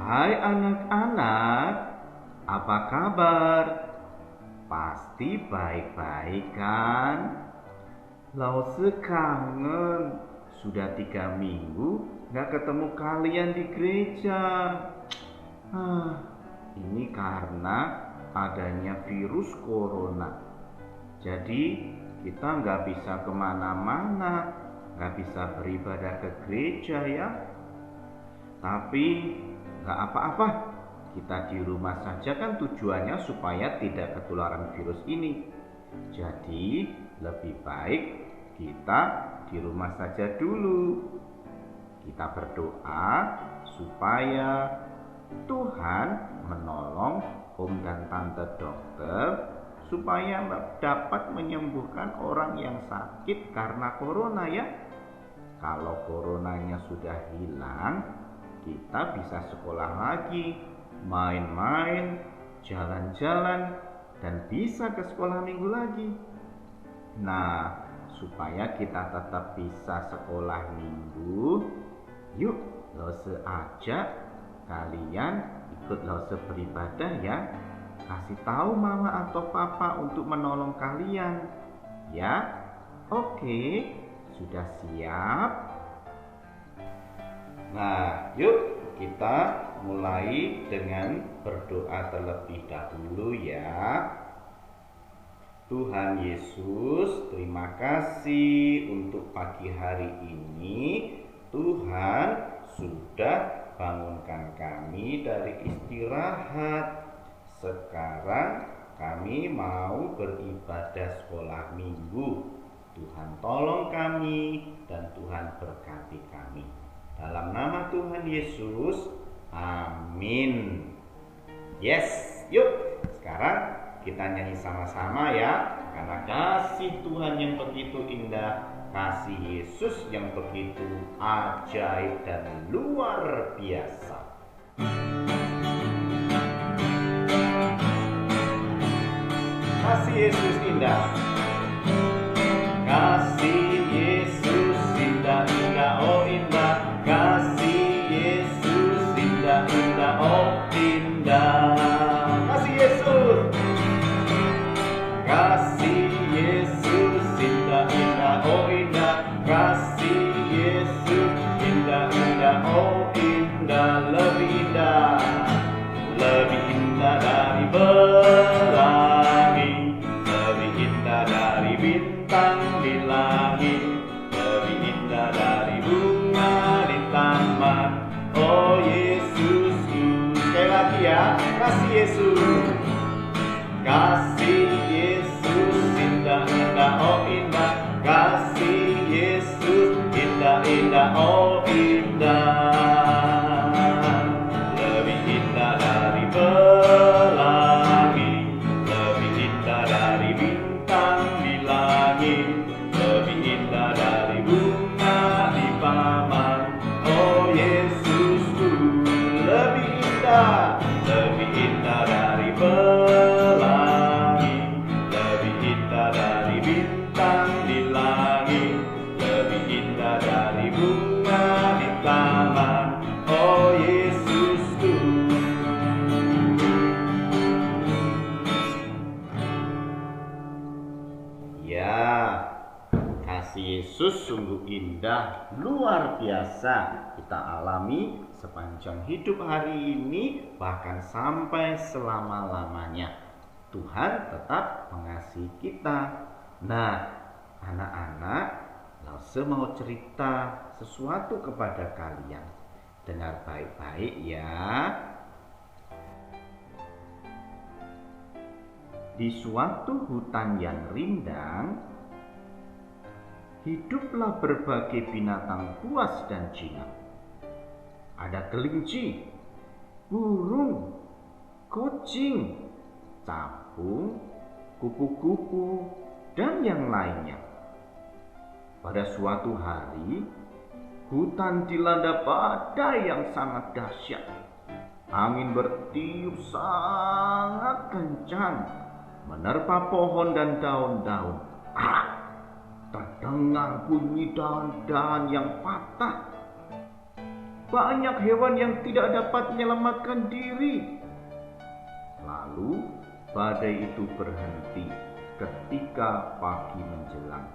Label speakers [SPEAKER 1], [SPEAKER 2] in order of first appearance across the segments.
[SPEAKER 1] Hai anak-anak, apa kabar? Pasti baik-baik kan? Lause kangen, sudah 3 minggu gak ketemu kalian di gereja. Ini karena adanya virus corona. Jadi kita gak bisa kemana-mana, gak bisa beribadah ke gereja ya. Tapi gak apa-apa, kita di rumah saja kan tujuannya supaya tidak ketularan virus ini. Jadi lebih baik kita di rumah saja dulu. Kita berdoa supaya Tuhan menolong om dan tante dokter supaya dapat menyembuhkan orang yang sakit karena corona ya. Kalau coronanya sudah hilang, kita bisa sekolah lagi, main-main, jalan-jalan, dan bisa ke sekolah minggu lagi. Nah, supaya kita tetap bisa sekolah minggu, yuk Lause ajak kalian ikut Lause beribadah ya. Kasih tahu mama atau papa untuk menolong kalian ya. Oke, sudah siap? Nah, yuk kita mulai dengan berdoa terlebih dahulu ya. Tuhan Yesus, terima kasih untuk pagi hari ini. Tuhan sudah bangunkan kami dari istirahat. Sekarang kami mau beribadah sekolah minggu. Tuhan tolong kami dan Tuhan berkati kami. Dalam nama Tuhan Yesus, amin. Yes, yuk sekarang kita nyanyi sama-sama ya. Karena kasih Tuhan yang begitu indah, kasih Yesus yang begitu ajaib dan luar biasa. Kasih Yesus indah. Kasih Yesus indah, indah, oh indah. Kasih Yesus indah, indah, oh indah. Kasih Yesus. Kasih Yesus indah, indah, oh indah. Kasih Yesus indah, indah, oh indah. Lebih indah, lebih indah dari pelangi, lebih indah dari bintang di langit, lebih indah dari bunga di taman. Oh Yesusku, sekali lagi ya. Kasih Yesus. Kasih Yesus indah, indah, oh indah. Kasih Yesus indah, indah, oh indah. Lebih indah dari pelangi, lebih indah dari bintang di langit, lebih indah dari bunga di taman. Oh Yesusku, lebih indah dari pelangi, lebih indah dari bintang di langit, lebih indah dari bunga di taman. Oh Yesusku. Ya, kasih Yesus sungguh indah, luar biasa kita alami sepanjang hidup hari ini, bahkan sampai selama-lamanya. Tuhan tetap mengasihi kita. Nah, anak-anak, Lause mau cerita sesuatu kepada kalian. Dengar baik-baik ya. Di suatu hutan yang rindang, hiduplah berbagai binatang buas dan jinak. Ada kelinci, burung, kucing, capung, kupu-kupu, dan yang lainnya. Pada suatu hari, hutan dilanda badai yang sangat dahsyat. Angin bertiup sangat kencang, menerpa pohon dan daun-daun. Terdengar bunyi dahan-dahan yang patah. banyak hewan yang tidak dapat menyelamatkan diri. Lalu badai itu berhenti ketika pagi menjelang.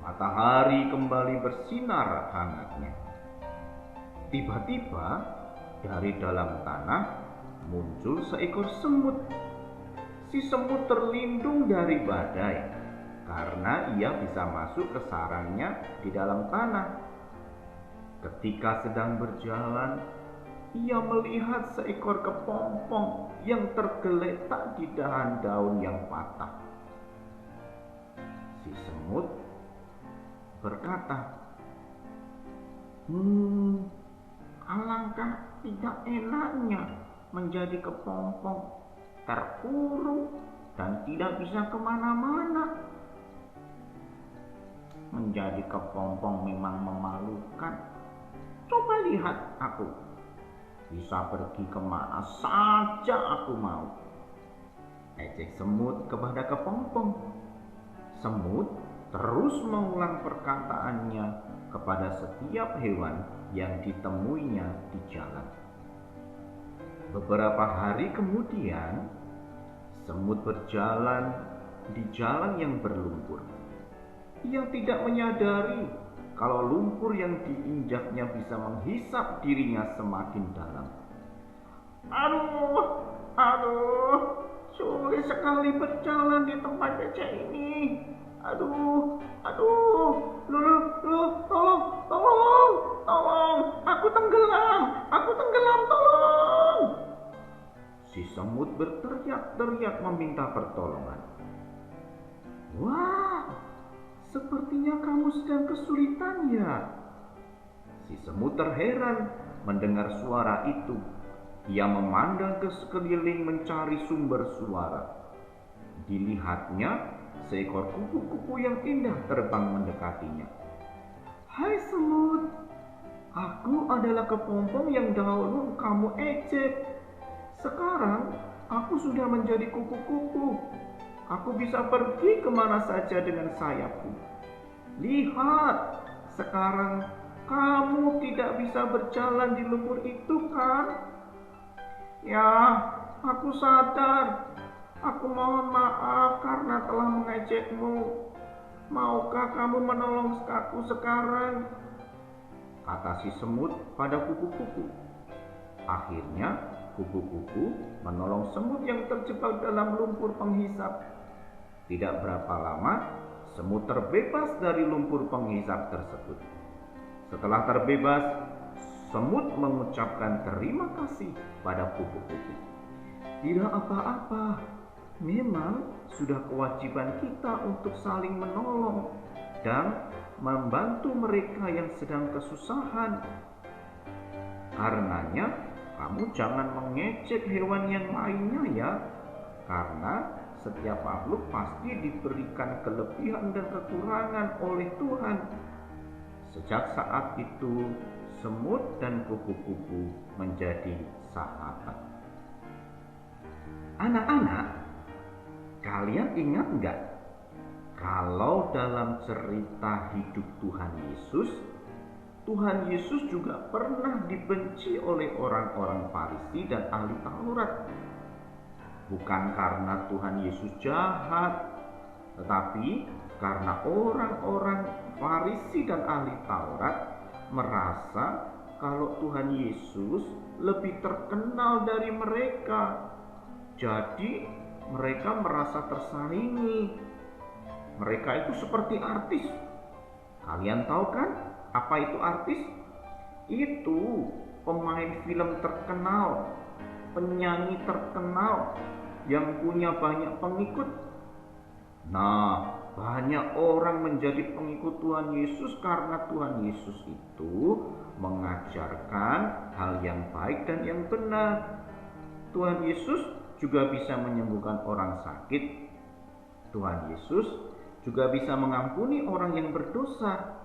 [SPEAKER 1] Matahari kembali bersinar hangatnya. Tiba-tiba dari dalam tanah muncul seekor semut. Si semut terlindung dari badai karena ia bisa masuk ke sarangnya di dalam tanah. Ketika sedang berjalan, ia melihat seekor kepompong yang tergeletak di daun yang patah. Si semut berkata, alangkah tidak enaknya menjadi kepompong, terkurung dan tidak bisa kemana-mana. Menjadi kepompong memang memalukan. Coba lihat aku, bisa pergi kemana saja aku mau. Ejek semut kepada kepompong. Semut terus mengulang perkataannya kepada setiap hewan yang ditemuinya di jalan. Beberapa hari kemudian, semut berjalan di jalan yang berlumpur. Ia tidak menyadari kalau lumpur yang diinjaknya bisa menghisap dirinya semakin dalam. Aduh, sulit sekali berjalan di tempat becek ini. Aduh, tolong, aku tenggelam, tolong. Si semut berteriak-teriak meminta pertolongan. Wah, sepertinya kamu sedang kesulitan ya. Si semut terheran mendengar suara itu. Ia memandang ke sekeliling mencari sumber suara. Dilihatnya seekor kupu-kupu yang indah terbang mendekatinya. Hai semut, aku adalah kepompong yang dahulu kamu ejek. Sekarang aku sudah menjadi kupu-kupu. Aku bisa pergi kemana saja dengan sayapku. Lihat, sekarang kamu tidak bisa berjalan di lumpur itu kan? Ya, aku sadar. Aku mohon maaf karena telah mengejekmu. Maukah kamu menolong aku sekarang? Kata si semut pada kupu-kupu. Akhirnya kupu-kupu menolong semut yang terjebak dalam lumpur penghisap. Tidak berapa lama, semut terbebas dari lumpur penghisap tersebut. Setelah terbebas, semut mengucapkan terima kasih pada kupu-kupu. Tidak apa-apa, memang sudah kewajiban kita untuk saling menolong dan membantu mereka yang sedang kesusahan. Karenanya, kamu jangan mengejek hewan yang lainnya ya, karena setiap makhluk pasti diberikan kelebihan dan kekurangan oleh Tuhan. Sejak saat itu, semut dan kupu-kupu menjadi sahabat. Anak-anak, kalian ingat nggak kalau dalam cerita hidup Tuhan Yesus juga pernah dibenci oleh orang-orang Farisi dan ahli Taurat. Bukan karena Tuhan Yesus jahat, tetapi karena orang-orang Farisi dan ahli Taurat merasa kalau Tuhan Yesus lebih terkenal dari mereka. Jadi mereka merasa tersaingi. Mereka itu seperti artis. Kalian tahu kan apa itu artis? Itu pemain film terkenal, penyanyi terkenal yang punya banyak pengikut. Nah, banyak orang menjadi pengikut Tuhan Yesus karena Tuhan Yesus itu mengajarkan hal yang baik dan yang benar. Tuhan Yesus juga bisa menyembuhkan orang sakit. Tuhan Yesus juga bisa mengampuni orang yang berdosa.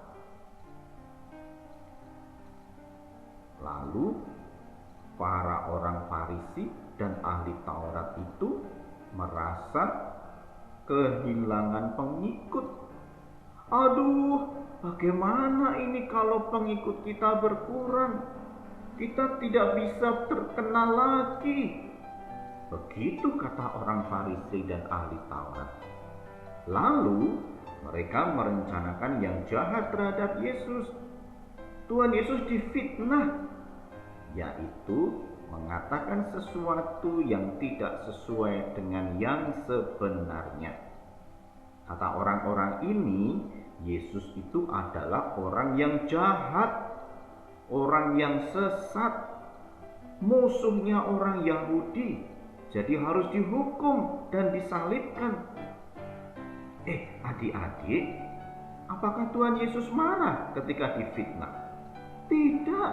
[SPEAKER 1] Lalu para orang Farisi dan ahli Taurat itu merasa kehilangan pengikut. Aduh, bagaimana ini kalau pengikut kita berkurang? Kita tidak bisa terkenal lagi. Begitu kata orang Farisi dan ahli Taurat. Lalu mereka merencanakan yang jahat terhadap Yesus. Tuhan Yesus difitnah, yaitu mengatakan sesuatu yang tidak sesuai dengan yang sebenarnya. Kata orang-orang ini, Yesus itu adalah orang yang jahat, orang yang sesat, musuhnya orang Yahudi. Jadi harus dihukum dan disalibkan. Adik-adik, apakah Tuhan Yesus marah ketika difitnah? Tidak.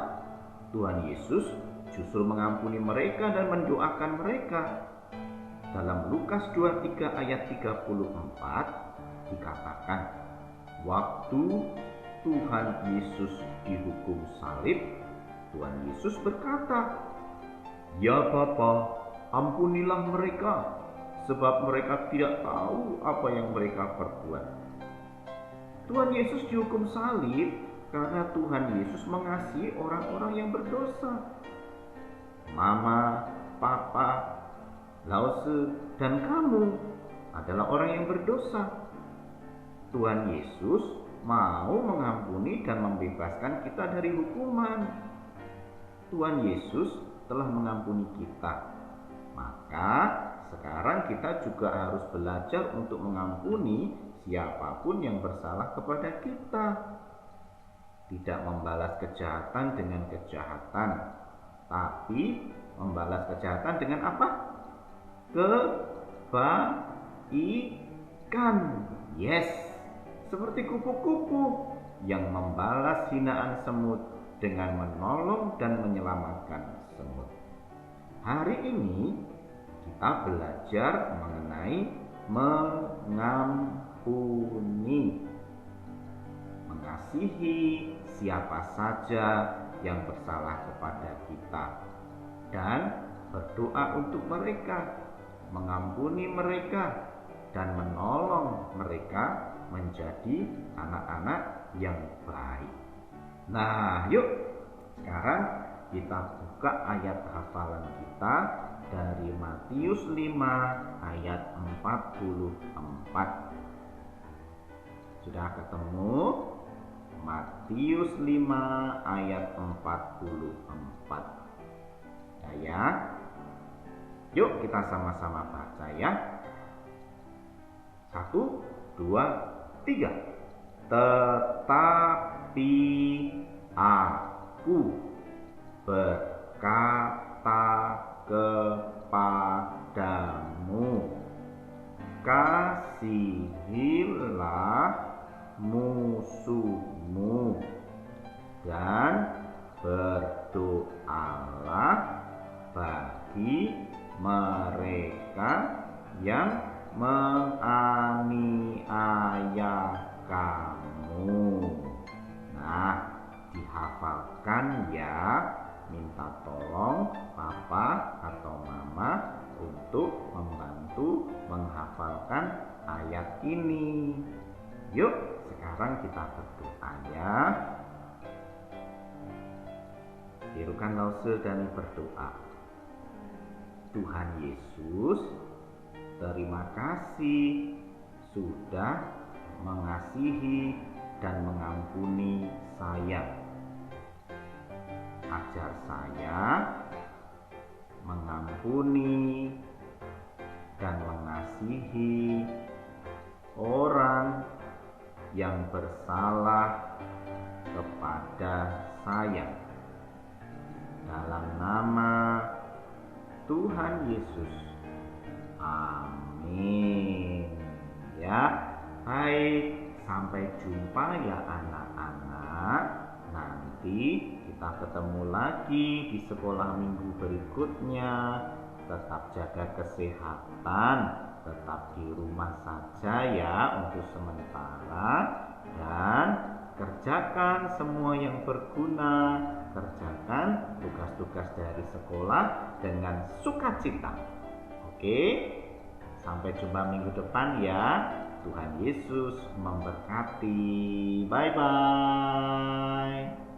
[SPEAKER 1] Tuhan Yesus justru mengampuni mereka dan mendoakan mereka. Dalam Lukas 23 ayat 34 dikatakan, waktu Tuhan Yesus dihukum salib, Tuhan Yesus berkata, "Ya Bapa, ampunilah mereka, sebab mereka tidak tahu apa yang mereka perbuat." Tuhan Yesus dihukum salib karena Tuhan Yesus mengasihi orang-orang yang berdosa. Mama, papa, Lause, dan kamu adalah orang yang berdosa. Tuhan Yesus mau mengampuni dan membebaskan kita dari hukuman. Tuhan Yesus telah mengampuni kita. Maka sekarang kita juga harus belajar untuk mengampuni siapapun yang bersalah kepada kita. Tidak membalas kejahatan dengan kejahatan, tapi membalas kejahatan dengan apa? Kebaikan. Yes, seperti kupu-kupu yang membalas hinaan semut dengan menolong dan menyelamatkan semut. Hari ini kita belajar mengenai mengampuni, mengasihi siapa saja yang bersalah kepada kita, dan berdoa untuk mereka, mengampuni mereka, dan menolong mereka menjadi anak-anak yang baik. Nah, yuk sekarang kita buka ayat hafalan kita dari Matius 5 ayat 44. Sudah ketemu? Matius 5 ayat 44. Ya. Yuk kita sama-sama baca ya. 1, 2, 3. Tetapi aku berkata kepadamu, kasihilah musuhmu dan berdoalah bagi mereka yang menganiaya kamu. Nah, dihafalkan ya. Minta tolong papa atau mama untuk membantu menghafalkan ayat ini. Yuk, sekarang kita berdoa ya. Tirukan lause dan berdoa. Tuhan Yesus, terima kasih sudah mengasihi dan mengampuni saya. Ajar saya mengampuni dan mengasihi orang yang bersalah kepada saya. Dalam nama Tuhan Yesus. Amin. Ya, baik. Sampai jumpa ya anak-anak. Nanti kita ketemu lagi di sekolah minggu berikutnya. Tetap jaga kesehatan, tetap di rumah saja ya untuk sementara, dan kerjakan semua yang berguna, kerjakan tugas-tugas dari sekolah dengan sukacita. Oke, sampai jumpa minggu depan ya. Tuhan Yesus memberkati. Bye bye.